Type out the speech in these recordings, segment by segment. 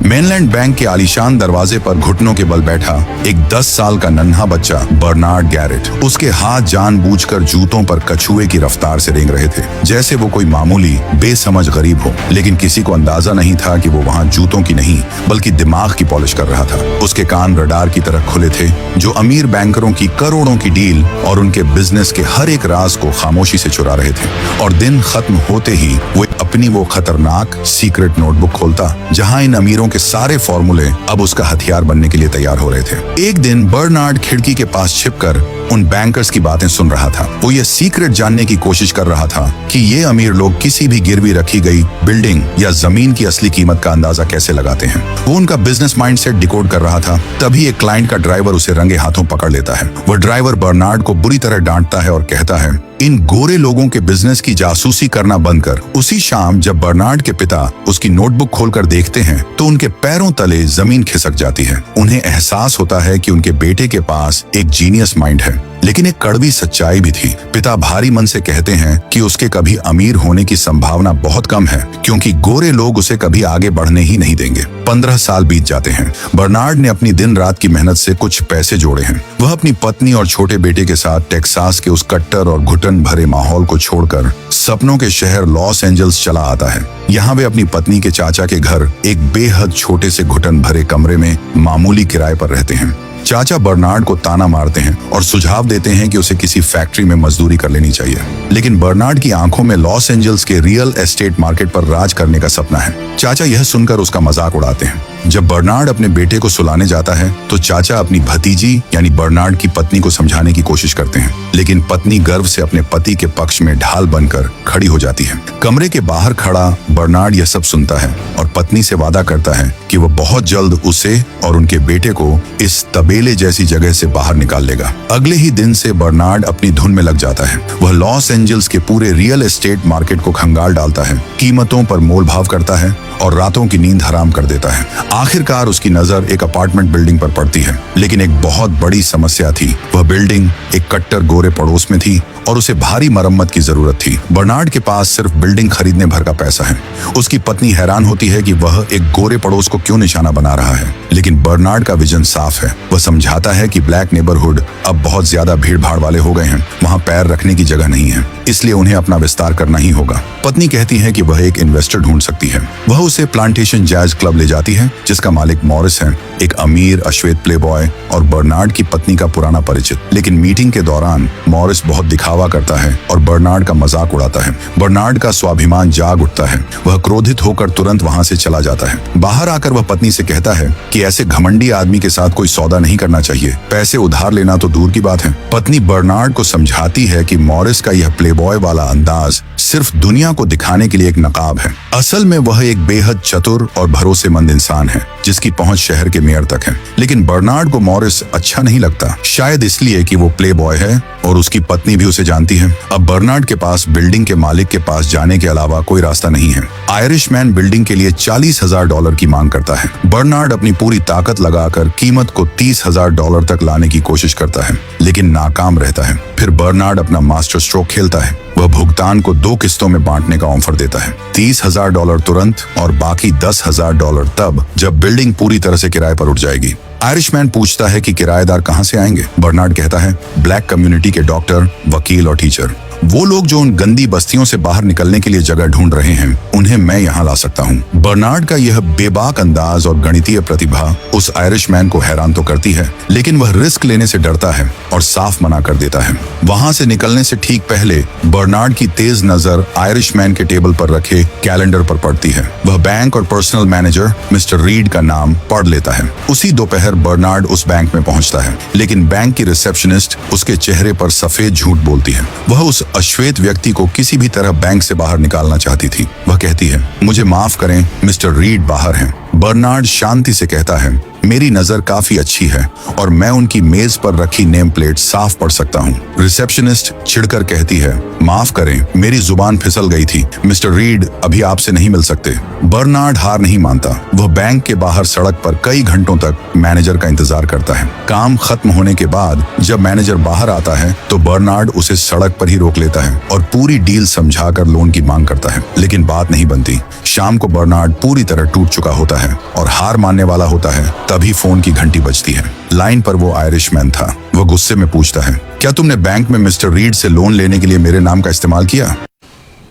Mainland bank के आलीशान दरवाजे पर घुटनों के बल बैठा एक 10 साल का नन्हा बच्चा बर्नार्ड गैरेट। उसके हाथ जानबूझकर जूतों पर कछुए की रफ्तार से रेंग रहे थे, जैसे वो कोई मामूली बेसमझ गरीब हो। लेकिन किसी को अंदाजा नहीं था कि वो वहाँ जूतों की नहीं बल्कि दिमाग की पॉलिश कर रहा था। उसके कान रडार की तरह खुले थे, जो अमीर बैंकरों की करोड़ों की डील और उनके बिजनेस के हर एक राज को खामोशी से चुरा रहे थे। और दिन खत्म होते ही वो अपनी वो खतरनाक सीक्रेट नोटबुक खोलता, जहां इन अमीरों के सारे फॉर्मूले अब उसका हथियार बनने के लिए तैयार हो रहे थे। एक दिन बर्नार्ड खिड़की के पास छिपकर उन बैंकर्स की बातें सुन रहा था। वो ये सीक्रेट जानने की कोशिश कर रहा था कि ये अमीर लोग किसी भी गिरवी रखी गई बिल्डिंग या जमीन की असली कीमत का अंदाजा कैसे लगाते हैं। वो उनका बिजनेस माइंडसेट डिकोड कर रहा था। तभी एक क्लाइंट का ड्राइवर उसे रंगे हाथों पकड़ लेता है। वह ड्राइवर बर्नार्ड को बुरी तरह डांटता है और कहता है, इन गोरे लोगों के बिजनेस की जासूसी करना बंद कर। उसी शाम जब बर्नार्ड के पिता उसकी नोटबुक खोलकर देखते हैं तो उनके पैरों तले जमीन खिसक जाती है। उन्हें एहसास होता है कि उनके बेटे के पास एक जीनियस माइंड है, लेकिन एक कड़वी सच्चाई भी थी। पिता भारी मन से कहते हैं कि उसके कभी अमीर होने की संभावना बहुत कम है, क्योंकि गोरे लोग उसे कभी आगे बढ़ने ही नहीं देंगे। 15 साल बीत जाते हैं। बर्नार्ड ने अपनी दिन रात की मेहनत से कुछ पैसे जोड़े हैं। वह अपनी पत्नी और छोटे बेटे के साथ टेक्सास के उस कट्टर और घुटन भरे माहौल को छोड़कर सपनों के शहर लॉस एंजल्स चला आता है। यहाँ वे अपनी पत्नी के चाचा के घर एक बेहद छोटे से घुटन भरे कमरे में मामूली किराए पर रहते हैं। चाचा बर्नार्ड को ताना मारते हैं और सुझाव देते हैं कि उसे किसी फैक्ट्री में मजदूरी कर लेनी चाहिए। लेकिन बर्नार्ड की आंखों में लॉस एंजल्स के रियल एस्टेट मार्केट पर राज करने का सपना है। चाचा यह सुनकर उसका मजाक उड़ाते हैं। जब बर्नार्ड अपने बेटे को सुलाने जाता है तो चाचा अपनी भतीजी यानी बर्नार्ड की पत्नी को समझाने की कोशिश करते हैं, लेकिन पत्नी गर्व से अपने पति के पक्ष में ढाल बनकर खड़ी हो जाती है। कमरे के बाहर खड़ा बर्नार्ड यह सब सुनता है और पत्नी से वादा करता है कि वह बहुत जल्द उसे और उनके बेटे को इस तबेले जैसी जगह से बाहर निकाल लेगा। अगले ही दिन से बर्नार्ड अपनी धुन में लग जाता है। वह लॉस एंजल्स के पूरे रियल एस्टेट मार्केट को खंगाल डालता है, कीमतों पर मोल भाव करता है और रातों की नींद हराम कर देता है। आखिरकार उसकी नजर एक अपार्टमेंट बिल्डिंग पर पड़ती है, लेकिन एक बहुत बड़ी समस्या थी। वह बिल्डिंग एक कट्टर गोरे पड़ोस में थी और उसे भारी मरम्मत की जरूरत थी। बर्नार्ड के पास सिर्फ बिल्डिंग खरीदने भर का पैसा है। उसकी पत्नी हैरान होती है कि वह एक गोरे पड़ोस को क्यों निशाना बना रहा है, लेकिन बर्नार्ड का विजन साफ है। वह समझाता है कि ब्लैक नेबरहुड अब बहुत ज्यादा भीड़ भाड़ वाले हो गए हैं, वहाँ पैर रखने की जगह नहीं है, इसलिए उन्हें अपना विस्तार करना ही होगा। पत्नी कहती है कि वह एक इन्वेस्टर ढूंढ सकती है। वह उसे प्लांटेशन जैज क्लब ले जाती है, जिसका मालिक मॉरिस है, एक अमीर अश्वेत प्लेबॉय और बर्नार्ड की पत्नी का पुराना परिचित। लेकिन मीटिंग के दौरान मॉरिस बहुत दिखावा करता है और बर्नार्ड का मजाक उड़ाता है। बर्नार्ड का स्वाभिमान जाग उठता है। वह क्रोधित होकर तुरंत वहां से चला जाता है। बाहर आकर वह पत्नी से कहता है कि ऐसे घमंडी आदमी के साथ कोई सौदा नहीं करना चाहिए, पैसे उधार लेना तो दूर की बात है। पत्नी बर्नार्ड को समझाती है कि मॉरिस का यह प्लेबॉय वाला अंदाज सिर्फ दुनिया को दिखाने के लिए एक नकाब है। असल में वह एक बेहद चतुर और भरोसेमंद इंसान है, जिसकी पहुंच शहर के मेयर तक है। लेकिन बर्नार्ड को मॉरिस अच्छा नहीं लगता, शायद इसलिए कि वो प्लेबॉय है और उसकी पत्नी भी उसे जानती है। अब बर्नार्ड के पास बिल्डिंग के मालिक के पास जाने के अलावा कोई रास्ता नहीं है। आयरिशमैन बिल्डिंग के लिए $40,000 की मांग करता है। बर्नार्ड अपनी पूरी ताकत लगाकर कीमत को $30,000 तक लाने की कोशिश करता है, लेकिन नाकाम रहता है। फिर बर्नार्ड अपना मास्टर स्ट्रोक खेलता है। वह भुगतान को 2 किस्तों में बांटने का ऑफर देता है, $30,000 तुरंत और बाकी $10,000 तब जब बिल्डिंग पूरी तरह से किराए पर उठ जाएगी। आयरिशमैन पूछता है कि किराएदार कहां से आएंगे। बर्नार्ड कहता है, ब्लैक कम्युनिटी के डॉक्टर, वकील और टीचर, वो लोग जो उन गंदी बस्तियों से बाहर निकलने के लिए जगह ढूंढ रहे हैं, उन्हें मैं यहाँ ला सकता हूँ। बर्नार्ड का यह बेबाक अंदाज और गणितीय प्रतिभा उस आयरिशमैन को हैरान तो करती है, लेकिन वह रिस्क लेने से डरता है और साफ मना कर देता है। वहां से निकलने से ठीक पहले बर्नार्ड की तेज नजर आयरिशमैन के टेबल पर रखे कैलेंडर पर पड़ती है। वह बैंक और पर्सनल मैनेजर मिस्टर रीड का नाम पढ़ लेता है। उसी दोपहर बर्नार्ड उस बैंक में पहुंचता है, लेकिन बैंक की रिसेप्शनिस्ट उसके चेहरे पर सफेद झूठ बोलती है। वह उस अश्वेत व्यक्ति को किसी भी तरह बैंक से बाहर निकालना चाहती थी। वह कहती है, मुझे माफ करें, मिस्टर रीड बाहर हैं। बर्नार्ड शांति से कहता है, मेरी नजर काफी अच्छी है और मैं उनकी मेज पर रखी नेम प्लेट साफ पढ़ सकता हूँ। रिसेप्शनिस्ट चिढ़कर कहती है, माफ करें, मेरी जुबान फिसल गई थी, मिस्टर रीड अभी आपसे नहीं मिल सकते। बर्नार्ड हार नहीं मानता। वह बैंक के बाहर सड़क पर कई घंटों तक मैनेजर का इंतजार करता है। काम खत्म होने के बाद जब मैनेजर बाहर आता है तो बर्नार्ड उसे सड़क पर ही रोक लेता है और पूरी डील समझाकर लोन की मांग करता है, लेकिन बात नहीं बनती। शाम को बर्नार्ड पूरी तरह टूट चुका होता है है और हार मानने वाला होता है, तभी फोन की घंटी बजती है। लाइन पर वो आयरिशमैन था। वो गुस्से में पूछता है, क्या तुमने बैंक में मिस्टर रीड से लोन लेने के लिए मेरे नाम का इस्तेमाल किया?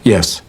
यस।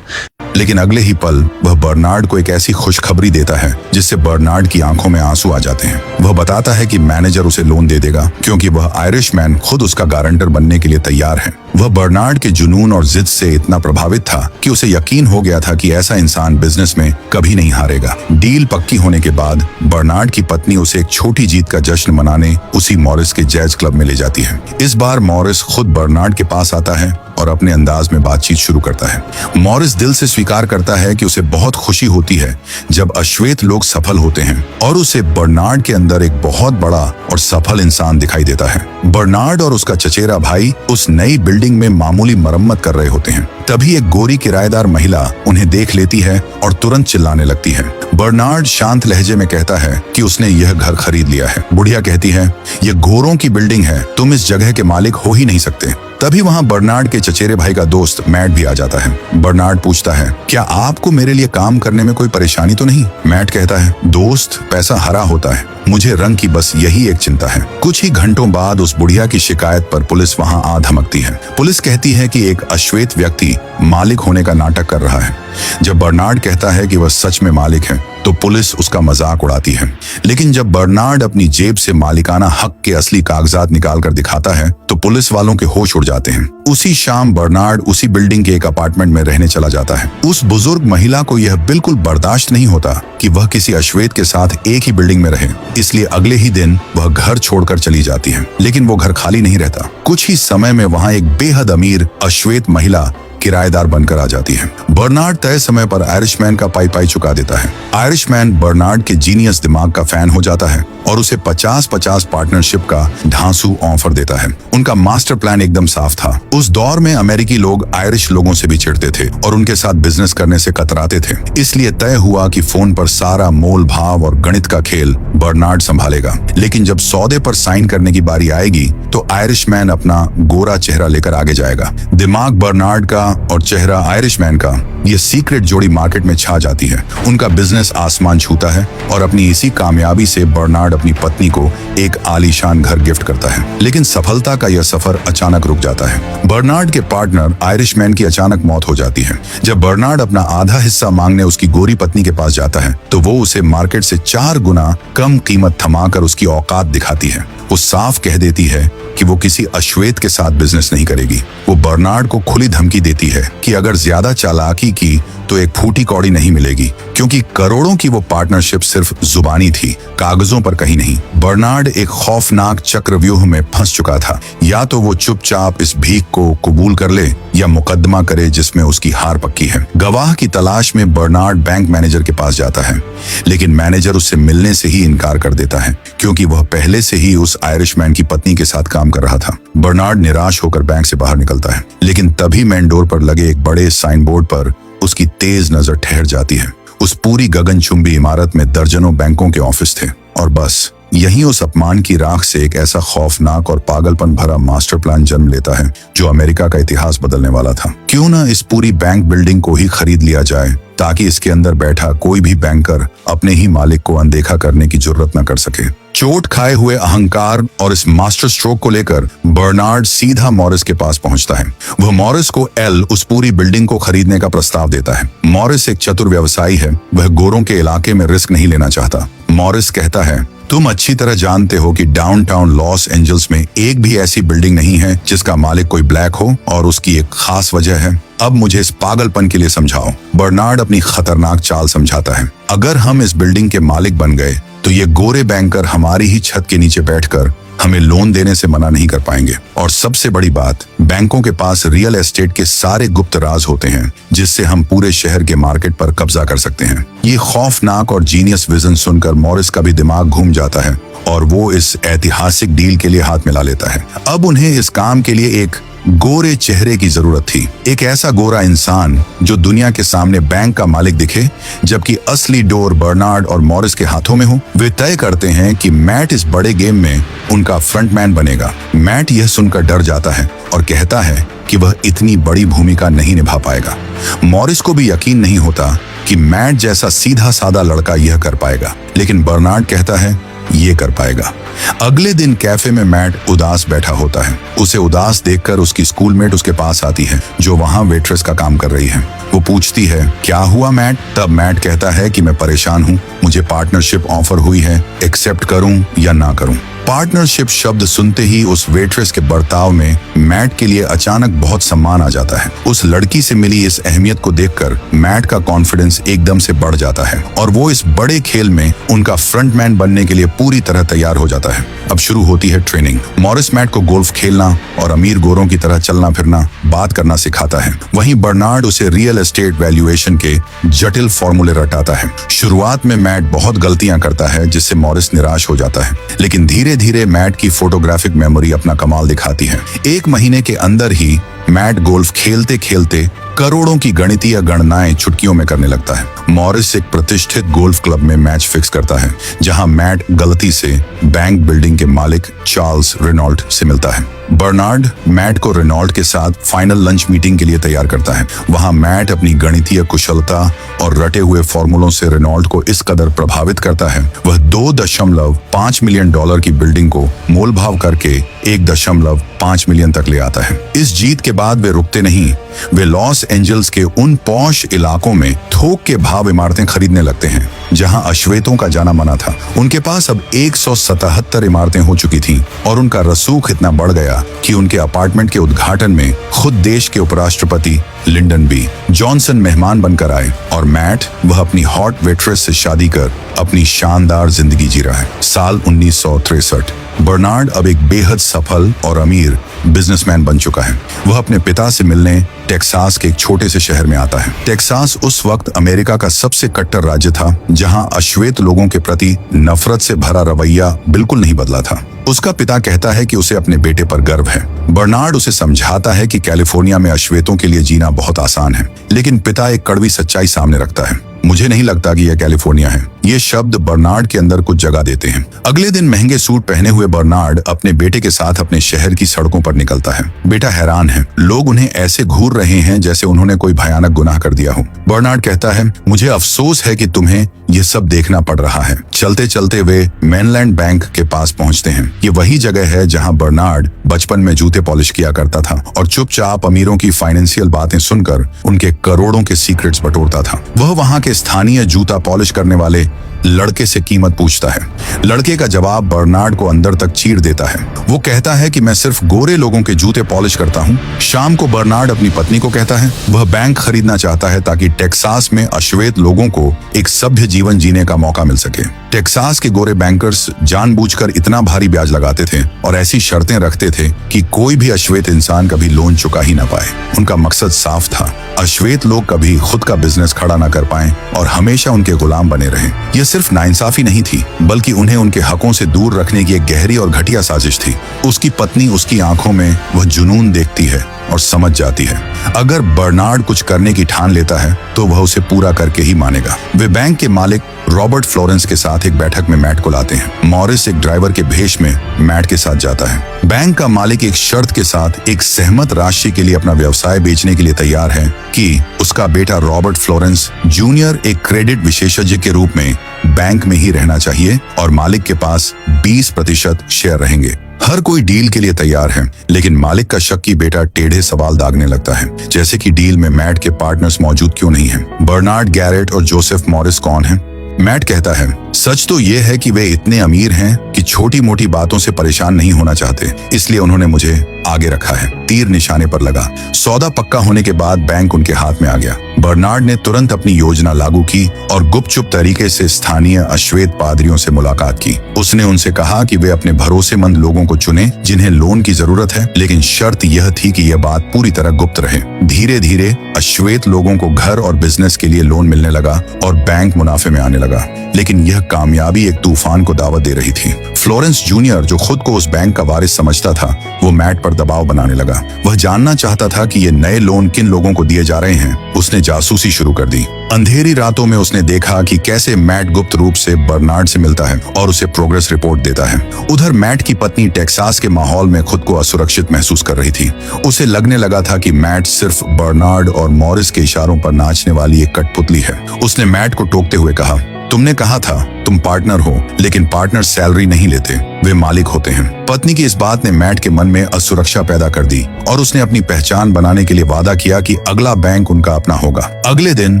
लेकिन अगले ही पल वह बर्नार्ड को एक ऐसी खुशखबरी देता है जिससे बर्नार्ड की आंखों में आंसू आ जाते हैं। वह बताता है कि मैनेजर उसे लोन दे देगा क्योंकि वह आयरिशमैन खुद उसका गारंटर बनने के लिए तैयार है। वह बर्नार्ड के जुनून और जिद से इतना प्रभावित था कि उसे यकीन हो गया था कि ऐसा इंसान बिजनेस में कभी नहीं हारेगा। डील पक्की होने के बाद बर्नार्ड की पत्नी उसे एक छोटी जीत का जश्न मनाने उसी मॉरिस के जैज क्लब में ले जाती है। इस बार मॉरिस खुद बर्नार्ड के पास आता है और अपने अंदाज में बातचीत शुरू करता है। मॉरिस दिल से स्वीकार करता है कि उसे बहुत खुशी होती है जब अश्वेत लोग सफल होते हैं और उसे बर्नार्ड के अंदर एक बहुत बड़ा और सफल इंसान दिखाई देता है। बर्नार्ड और उसका चचेरा भाई उस नई बिल्डिंग में मामूली मरम्मत कर रहे होते हैं। तभी एक गोरी किराएदार महिला उन्हें देख लेती है और तुरंत चिल्लाने लगती है। बर्नार्ड शांत लहजे में कहता है कि उसने यह घर खरीद लिया है। बुढ़िया कहती है, यह गोरों की बिल्डिंग है, तुम इस जगह के मालिक हो ही नहीं सकते। तभी वहां बर्नार्ड के चचेरे भाई का दोस्त मैट भी आ जाता है। बर्नार्ड पूछता है, क्या आपको मेरे लिए काम करने में कोई परेशानी तो नहीं? मैट कहता है, दोस्त, पैसा हरा होता है, मुझे रंग की बस यही एक चिंता है। कुछ ही घंटों बाद उस बुढ़िया की शिकायत पर पुलिस वहां आ धमकती है। पुलिस कहती है कि एक अश्वेत व्यक्ति मालिक होने का नाटक कर रहा है। जब बर्नार्ड कहता है कि वह सच में मालिक है तो पुलिस उसका मजाक उड़ाती है। लेकिन जब बर्नार्ड अपनी जेब से मालिकाना हक के असली कागजात निकाल कर दिखाता है तो पुलिस वालों के होश उड़ जाते हैं। उसी शाम बर्नार्ड उसी बिल्डिंग के एक अपार्टमेंट में रहने चला जाता है। उस बुजुर्ग महिला को यह बिल्कुल बर्दाश्त नहीं होता कि वह किसी अश्वेत के साथ एक ही बिल्डिंग में रहे, इसलिए अगले ही दिन वह घर छोड़कर चली जाती है। लेकिन वो घर खाली नहीं रहता। कुछ ही समय में वहां एक बेहद अमीर अश्वेत महिला किराएदार बनकर आ जाती है। बर्नार्ड तय समय पर आयरिशमैन का पाई चुका देता है। आयरिशमैन बर्नार्ड के जीनियस दिमाग का फैन हो जाता है और उसे 50-50 पार्टनरशिप का धांसू ऑफर देता है। उनका मास्टर प्लान एकदम साफ था। उस दौर में अमेरिकी लोग आयरिश लोगों से भी चिढ़ते थे और उनके साथ बिजनेस करने से कतराते थे। इसलिए तय हुआ कि फोन पर सारा मोल भाव और गणित का खेल बर्नार्ड संभालेगा। लेकिन जब सौदे पर साइन करने की बारी आएगी तो आयरिशमैन अपना गोरा चेहरा लेकर आगे जाएगा। दिमाग बर्नार्ड का और चेहरा आयरिशमैन का ये सीक्रेट जोड़ी मार्केट में छा जाती है। उनका बिजनेस आसमान छूता है और अपनी इसी कामयाबी से बर्नार्ड अपनी पत्नी को एक आलीशान घर गिफ्ट करता है। लेकिन सफलता का यह सफर अचानक रुक जाता है। बर्नार्ड के पार्टनर आयरिशमैन की अचानक मौत हो जाती है। जब बर्नार्ड अपना आधा हिस्सा मांगने उसकी गोरी पत्नी के पास जाता है तो वो उसे मार्केट से 4 गुना कम कीमत थमाकर उसकी औकात दिखाती है। वो साफ कह देती है कि वो किसी अश्वेत के साथ बिजनेस नहीं करेगी। वो बर्नार्ड को खुली धमकी देती है कि अगर ज्यादा चालाकी की तो एक फूटी कौड़ी नहीं मिलेगी, क्योंकि करोड़ों की वो पार्टनरशिप सिर्फ जुबानी थी, कागजों पर कहीं नहीं। बर्नार्ड एक खौफनाक चक्रव्यूह में फंस चुका था। या तो वो चुपचाप इस भीख को कबूल कर ले या मुकदमा करे जिसमें उसकी हार पक्की है। गवाह की तलाश में बर्नार्ड बैंक मैनेजर के पास जाता है, लेकिन मैनेजर उससे मिलने से ही इनकार कर देता है क्योंकि वह पहले से ही उस आयरिशमैन की पत्नी के साथ काम कर रहा था। बर्नार्ड निराश होकर बैंक से बाहर निकलता है, लेकिन तभी मेन डोर पर लगे एक बड़े साइन बोर्ड पर उसकी तेज नजर ठहर जाती है। उस पूरी गगनचुंबी इमारत में दर्जनों बैंकों के ऑफिस थे और बस यहीं उस अपमान की राख से एक ऐसा खौफनाक और पागलपन भरा मास्टर प्लान जन्म लेता है जो अमेरिका का इतिहास बदलने वाला था। क्यों न इस पूरी बैंक बिल्डिंग को ही खरीद लिया जाए ताकि इसके अंदर बैठा कोई भी बैंकर अपने ही मालिक को अनदेखा करने की जुर्रत न कर सके। चोट खाए हुए अहंकार और इस मास्टर स्ट्रोक को लेकर बर्नार्ड सीधा मॉरिस के पास पहुंचता है। वह मॉरिस को उस पूरी बिल्डिंग को खरीदने का प्रस्ताव देता है। मॉरिस एक चतुर व्यवसायी है, वह गोरों के इलाके में रिस्क नहीं लेना चाहता। मॉरिस कहता है, तुम अच्छी तरह जानते हो कि डाउनटाउन लॉस एंजल्स में एक भी ऐसी बिल्डिंग नहीं है जिसका मालिक कोई ब्लैक हो, और उसकी एक खास वजह है। अब मुझे इस पागलपन के लिए समझाओ। बर्नार्ड अपनी खतरनाक चाल समझाता है। अगर हम इस बिल्डिंग के मालिक बन गए तो ये गोरे बैंकर हमारी ही छत के नीचे बैठकर हमें लोन देने से मना नहीं कर पाएंगे। और सबसे बड़ी बात, बैंकों के पास रियल एस्टेट के सारे गुप्त राज होते हैं जिससे हम पूरे शहर के मार्केट पर कब्जा कर सकते हैं। ये खौफनाक और जीनियस विजन सुनकर मॉरिस का भी दिमाग घूम जाता है और वो इस ऐतिहासिक डील के लिए हाथ मिला लेता है। अब उन्हें इस काम के लिए एक गोरे चेहरे की जरूरत थी। एक ऐसा गोरा इंसान जो दुनिया के सामने बैंक का मालिक दिखे, जबकि असली डोर बर्नार्ड और मॉरिस के हाथों में हो। वे तय करते हैं कि मैट इस बड़े गेम में उनका फ्रंटमैन बनेगा। मैट यह सुनकर डर जाता है और कहता है कि वह इतनी बड़ी भूमिका नहीं निभा पाएगा। मॉरिस को भी यकीन नहीं होता कि मैट जैसा सीधा साधा लड़का यह कर पाएगा, लेकिन बर्नार्ड कहता है ये कर पाएगा। अगले दिन कैफे में मैट उदास बैठा होता है। उसे उदास देखकर उसकी स्कूलमेट उसके पास आती है, जो वहां वेट्रेस का काम कर रही है। वो पूछती है, क्या हुआ मैट? तब मैट कहता है कि मैं परेशान हूँ, मुझे पार्टनरशिप ऑफर हुई है, एक्सेप्ट करूं या ना करूं। पार्टनरशिप शब्द सुनते ही उस वेट्रेस के बर्ताव में मैट के लिए अचानक बहुत सम्मान आ जाता है। उस लड़की से मिली इस अहमियत को देखकर मैट का कॉन्फिडेंस एकदम से बढ़ जाता है और वो इस बड़े खेल में उनका फ्रंटमैन बनने के लिए पूरी तरह तैयार हो जाता है। अब शुरू होती है ट्रेनिंग। मॉरिस मैट को गोल्फ खेलना और अमीर गोरों की तरह चलना फिरना, बात करना सिखाता है। वहीं बर्नार्ड उसे रियल एस्टेट वैल्यूएशन के जटिल फॉर्मूले रटाता है। शुरुआत में मैट बहुत गलतियां करता है, जिससे मॉरिस निराश हो जाता है, लेकिन धीरे धीरे मैट की फोटोग्राफिक मेमोरी अपना कमाल दिखाती है। एक महीने के अंदर ही मैट गोल्फ खेलते खेलते करोड़ों की गणितीय गणनाएं चुटकियों में करने लगता है। मॉरिस एक प्रतिष्ठित गोल्फ क्लब में मैच फिक्स करता है, जहां मैट गलती से बैंक बिल्डिंग के मालिक चार्ल्स रेनॉल्ट से मिलता है। बर्नार्ड मैट को रेनॉल्ट के साथ फाइनल लंच मीटिंग के लिए तैयार करता है। वहां मैट अपनी गणितीय कुशलता और रटे हुए फॉर्मूलों से रेनॉल्ट को इस कदर प्रभावित करता है, वह $2.5 मिलियन की बिल्डिंग को मोल भाव करके 1.5 मिलियन तक ले आता है। इस जीत के बाद वे रुकते नहीं। वे लॉस एंजल्स के उन पॉश इलाकों में थोक के भाव इमारतें खरीदने लगते हैं, जहां अश्वेतों का जाना माना था। उनके पास अब 177 इमारतें हो चुकी थीं और उनका रसूख इतना बढ़ गया कि उनके अपार्टमेंट के उद्घाटन में खुद देश के उपराष्ट्रपति लिंडन बी जॉनसन मेहमान बनकर आए और मैट वह अपनी हॉट वेट्रेस से शादी कर अपनी शानदार जिंदगी जी रहा है। साल 1963। बर्नार्ड अब एक बेहद सफल और अमीर बिजनेसमैन बन चुका है। वह अपने पिता से मिलने टेक्सास के एक छोटे से शहर में आता है। टेक्सास उस वक्त अमेरिका का सबसे कट्टर राज्य था, जहां अश्वेत लोगों के प्रति नफरत से भरा रवैया बिल्कुल नहीं बदला था। उसका पिता कहता है कि उसे अपने बेटे पर गर्व है। बर्नार्ड उसे समझाता है कि कैलिफोर्निया में अश्वेतों के लिए जीना बहुत आसान है, लेकिन पिता एक कड़वी सच्चाई सामने रखता है, मुझे नहीं लगता कि यह कैलिफोर्निया है। ये शब्द बर्नार्ड के अंदर कुछ जगह देते हैं। अगले दिन महंगे सूट पहने हुए बर्नार्ड अपने बेटे के साथ अपने शहर की सड़कों पर निकलता है। बेटा हैरान है, लोग उन्हें ऐसे घूर रहे हैं जैसे उन्होंने कोई भयानक गुनाह कर दिया हो। बर्नार्ड कहता है, मुझे अफसोस है कि तुम्हें ये सब देखना पड़ रहा है। चलते चलते वे मेनलैंड बैंक के पास पहुंचते हैं। ये वही जगह है जहां बर्नार्ड बचपन में जूते पॉलिश किया करता था और चुपचाप अमीरों की फाइनेंशियल बातें सुनकर उनके करोड़ों के सीक्रेट्स बटोरता था। वह वहां के स्थानीय जूता पॉलिश करने वाले लड़के से कीमत पूछता है। लड़के का जवाब बर्नार्ड को अंदर तक चीर देता है। वो कहता है कि मैं सिर्फ गोरे लोगों के जूते पॉलिश करता हूँ। शाम को बर्नार्ड अपनी पत्नी को कहता है वह बैंक खरीदना चाहता है ताकि टेक्सास में अश्वेत लोगों को एक सभ्य जीवन जीने का मौका मिल सके। टेक्सास के गोरे बैंकर्स जानबूझकर इतना भारी ब्याज लगाते थे और ऐसी शर्तें रखते थे कि कोई भी अश्वेत इंसान कभी लोन चुका ही ना पाए। उनका मकसद साफ था, अश्वेत लोग कभी खुद का बिजनेस खड़ा ना कर पाएं और हमेशा उनके गुलाम बने रहें। यह सिर्फ नाइंसाफी नहीं थी, बल्कि उन्हें उनके हकों से दूर रखने की एक गहरी और घटिया साजिश थी। उसकी पत्नी उसकी आंखों में वह जुनून देखती है और समझ जाती है, अगर बर्नार्ड कुछ करने की ठान लेता है तो वह उसे पूरा करके ही मानेगा। वे बैंक के मालिक रॉबर्ट फ्लोरेंस के साथ एक बैठक में मैट को लाते हैं। मॉरिस एक ड्राइवर के भेष में मैट के साथ जाता है। बैंक का मालिक एक शर्त के साथ एक सहमत राशि के लिए अपना व्यवसाय बेचने के लिए तैयार है कि उसका बेटा रॉबर्ट फ्लोरेंस जूनियर एक क्रेडिट विशेषज्ञ के रूप में बैंक में ही रहना चाहिए और मालिक के पास 20% शेयर रहेंगे। हर कोई डील के लिए तैयार है, लेकिन मालिक का शक्की बेटा टेढ़े सवाल दागने लगता है, जैसे कि डील में मैट के पार्टनर्स मौजूद क्यों नहीं हैं? बर्नार्ड गैरेट और जोसेफ मॉरिस कौन हैं? मैट कहता है, सच तो ये है कि वे इतने अमीर हैं कि छोटी मोटी बातों से परेशान नहीं होना चाहते, इसलिए उन्होंने मुझे आगे रखा है। तीर निशाने पर लगा। सौदा पक्का होने के बाद बैंक उनके हाथ में आ गया। बर्नार्ड ने तुरंत अपनी योजना लागू की और गुपचुप तरीके से स्थानीय अश्वेत पादरियों से मुलाकात की। उसने उनसे कहा कि वे अपने भरोसेमंद लोगों को चुनें जिन्हें लोन की जरूरत है, लेकिन शर्त यह थी कि यह बात पूरी तरह गुप्त रहे। धीरे धीरे अश्वेत लोगों को घर और बिजनेस के लिए लोन मिलने लगा और बैंक मुनाफे में आने लगा, लेकिन यह यह कामयाबी एक तूफान को दावत दे रही थी। फ्लोरेंस जूनियर, जो खुद को उस बैंक का वारिस समझता था, वो मैट पर दबाव बनाने लगा। वह जानना चाहता था कि ये नए लोन किन लोगों को दिए जा रहे हैं। उसने जासूसी शुरू कर दी। अंधेरी रातों में उसने देखा कि कैसे मैट गुप्त रूप से बर्नार्ड से मिलता है और उसे प्रोग्रेस रिपोर्ट देता है। उधर मैट की पत्नी टेक्सास के माहौल में खुद को असुरक्षित महसूस कर रही थी। उसे लगने लगा था कि मैट सिर्फ बर्नार्ड और मॉरिस के इशारों पर नाचने वाली एक कठपुतली है। उसने मैट को टोकते हुए कहा, तुमने कहा था तुम पार्टनर हो, लेकिन पार्टनर सैलरी नहीं लेते, वे मालिक होते हैं। पत्नी की इस बात ने मैट के मन में असुरक्षा पैदा कर दी और उसने अपनी पहचान बनाने के लिए वादा किया कि अगला बैंक उनका अपना होगा। अगले दिन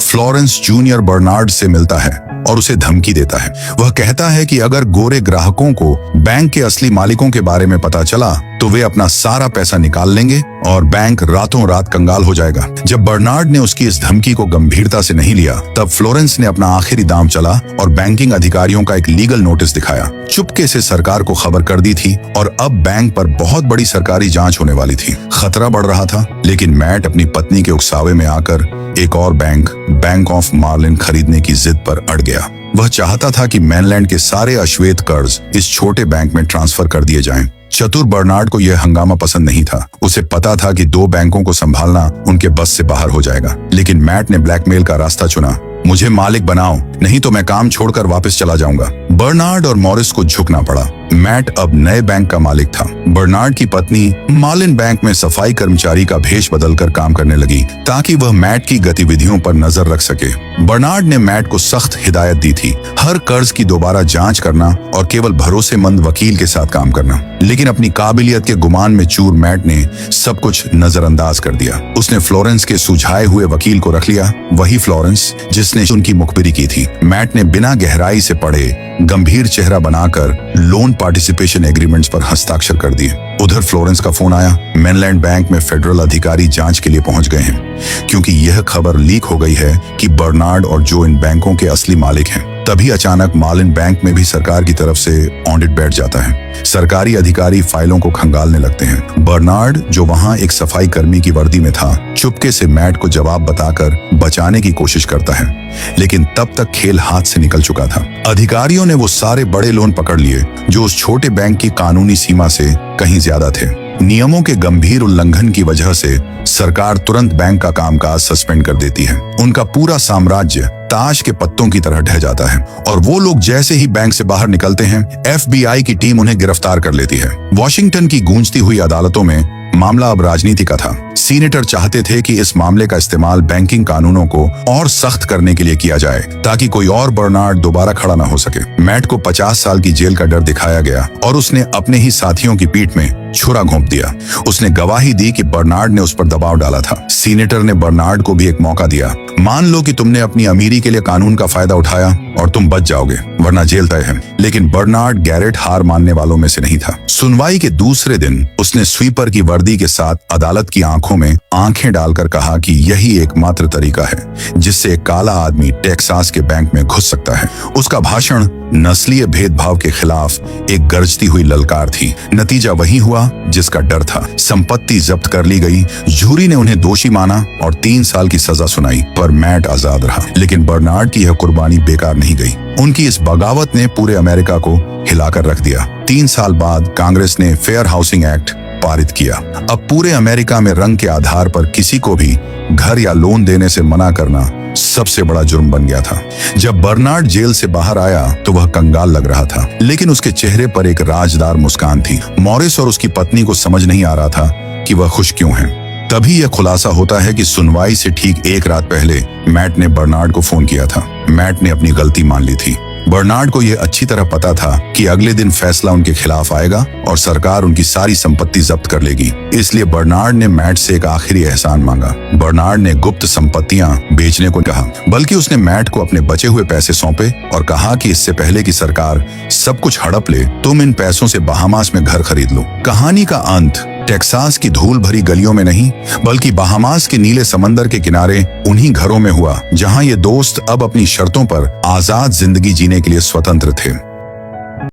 फ्लोरेंस जूनियर बर्नार्ड से मिलता है और उसे धमकी देता है। वह कहता है कि अगर गोरे ग्राहकों को बैंक के असली मालिकों के बारे में पता चला तो वे अपना सारा पैसा निकाल लेंगे और बैंक रातों रात कंगाल हो जाएगा। जब बर्नार्ड ने उसकी इस धमकी को गंभीरता से नहीं लिया, तब फ्लोरेंस ने अपना आखिरी दांव चला और बैंकिंग अधिकारियों का एक लीगल नोटिस दिखाया। चुपके से सरकार को खबर कर दी थी और अब बैंक पर बहुत बड़ी सरकारी जांच होने वाली थी। खतरा बढ़ रहा था, लेकिन मैट अपनी पत्नी के उकसावे में आकर एक और बैंक ऑफ मार्लिन खरीदने की जिद पर अड़ गया। वह चाहता था कि मेनलैंड के सारे अश्वेत कर्ज इस छोटे बैंक में ट्रांसफर कर दिए जाएं। चतुर बर्नार्ड को यह हंगामा पसंद नहीं था। उसे पता था कि 2 बैंकों को संभालना उनके बस से बाहर हो जाएगा। लेकिन मैट ने ब्लैकमेल का रास्ता चुना। मुझे मालिक बनाओ, नहीं तो मैं काम छोड़कर वापस चला जाऊंगा। बर्नार्ड और मॉरिस को झुकना पड़ा। मैट अब नए बैंक का मालिक था। बर्नार्ड की पत्नी मार्लिन बैंक में सफाई कर्मचारी का भेष बदलकर काम करने लगी ताकि वह मैट की गतिविधियों पर नजर रख सके। बर्नार्ड ने मैट को सख्त हिदायत दी थी, हर कर्ज की दोबारा जांच करना और केवल भरोसेमंद वकील के साथ काम करना। लेकिन अपनी काबिलियत के गुमान में चूर मैट ने सब कुछ नजरअंदाज कर दिया। उसने फ्लोरेंस के सुझाए हुए वकील को रख लिया, वही फ्लोरेंस जिसने उनकी मुखबिरी की थी। मैट ने बिना गहराई से पढ़े गंभीर चेहरा बनाकर लोन पार्टिसिपेशन एग्रीमेंट्स पर हस्ताक्षर कर दिए। उधर फ्लोरेंस का फोन आया। मेनलैंड बैंक में फेडरल अधिकारी जांच के लिए पहुंच गए हैं क्योंकि यह खबर लीक हो गई है कि बर्नार्ड और जो इन बैंकों के असली मालिक हैं। तभी अचानक मार्लिन बैंक में भी सरकार की तरफ से ऑडिट बैठ जाता है। सरकारी अधिकारी फाइलों को खंगालने लगते हैं। बर्नार्ड, जो वहां एक सफाई कर्मी की वर्दी में था, चुपके से मैट को जवाब बताकर बचाने की कोशिश करता है, लेकिन तब तक खेल हाथ से निकल चुका था। अधिकारियों ने वो सारे बड़े लोन पकड़ लिए जो उस छोटे बैंक की कानूनी सीमा से कहीं ज्यादा थे। नियमों के गंभीर उल्लंघन की वजह से सरकार तुरंत बैंक का कामकाज सस्पेंड कर देती है। उनका पूरा साम्राज्य ताश के पत्तों की तरह ढह जाता है और वो लोग जैसे ही बैंक से बाहर निकलते हैं, FBI की टीम उन्हें गिरफ्तार कर लेती है। वॉशिंगटन की गूंजती हुई अदालतों में मामला अब राजनीति का था। सीनेटर चाहते थे कि इस मामले का इस्तेमाल बैंकिंग कानूनों को और सख्त करने के लिए किया जाए ताकि कोई और बर्नार्ड दोबारा खड़ा न हो सके। मैट को 50 साल की जेल का डर दिखाया गया और उसने अपने ही साथियों की पीठ में छुरा घोंप दिया। उसने गवाही दी कि बर्नार्ड ने उस पर दबाव डाला था। सीनेटर ने बर्नार्ड को भी एक मौका दिया। मान लो कि तुमने अपनी अमीरी के लिए कानून का फायदा उठाया और तुम बच जाओगे, वरना जेल तय है। लेकिन बर्नार्ड गैरेट हार मानने वालों में से नहीं था। सुनवाई के दूसरे दिन उसने स्वीपर की वर्दी के साथ अदालत की आंखों में आंखें डालकर कहा कि यही एकमात्र तरीका है जिससे एक काला आदमी टेक्सास के बैंक में घुस सकता है। उसका भाषण नस्लीय भेदभाव के खिलाफ एक गरजती हुई ललकार थी। नतीजा वही हुआ जिसका डर था। संपत्ति जब्त कर ली गई। जूरी ने उन्हें दोषी माना और 3 साल की सजा सुनाई, पर मैट आजाद रहा। लेकिन बर्नार्ड की यह कुर्बानी बेकार नहीं गई। उनकी इस बगावत ने पूरे अमेरिका को हिलाकर रख दिया। 3 साल बाद कांग्रेस ने फेयर हाउसिंग एक्ट पारित किया। अब पूरे अमेरिका में रंग के आधार पर किसी को भी घर या लोन देने से मना करना सबसे बड़ा जुर्म बन गया था। जब बर्नार्ड जेल से बाहर आया तो वह कंगाल लग रहा था, लेकिन उसके चेहरे पर एक राजदार मुस्कान थी। मॉरिस और उसकी पत्नी को समझ नहीं आ रहा था कि वह खुश क्यों है। तभी यह खुलासा होता है कि सुनवाई से ठीक 1 रात पहले मैट ने बर्नार्ड को फोन किया था। मैट ने अपनी गलती मान ली थी। बर्नार्ड को यह अच्छी तरह पता था कि अगले दिन फैसला उनके खिलाफ आएगा और सरकार उनकी सारी संपत्ति जब्त कर लेगी। इसलिए बर्नार्ड ने मैट से एक आखिरी एहसान मांगा। बर्नार्ड ने गुप्त संपत्तियां बेचने को कहा, बल्कि उसने मैट को अपने बचे हुए पैसे सौंपे और कहा कि इससे पहले कि सरकार सब कुछ हड़प ले, तुम इन पैसों से बहामास में घर खरीद लो। कहानी का अंत टेक्सास की धूल भरी गलियों में नहीं, बल्कि बहामास के नीले समंदर के किनारे उन्हीं घरों में हुआ जहां ये दोस्त अब अपनी शर्तों पर आजाद जिंदगी जीने के लिए स्वतंत्र थे।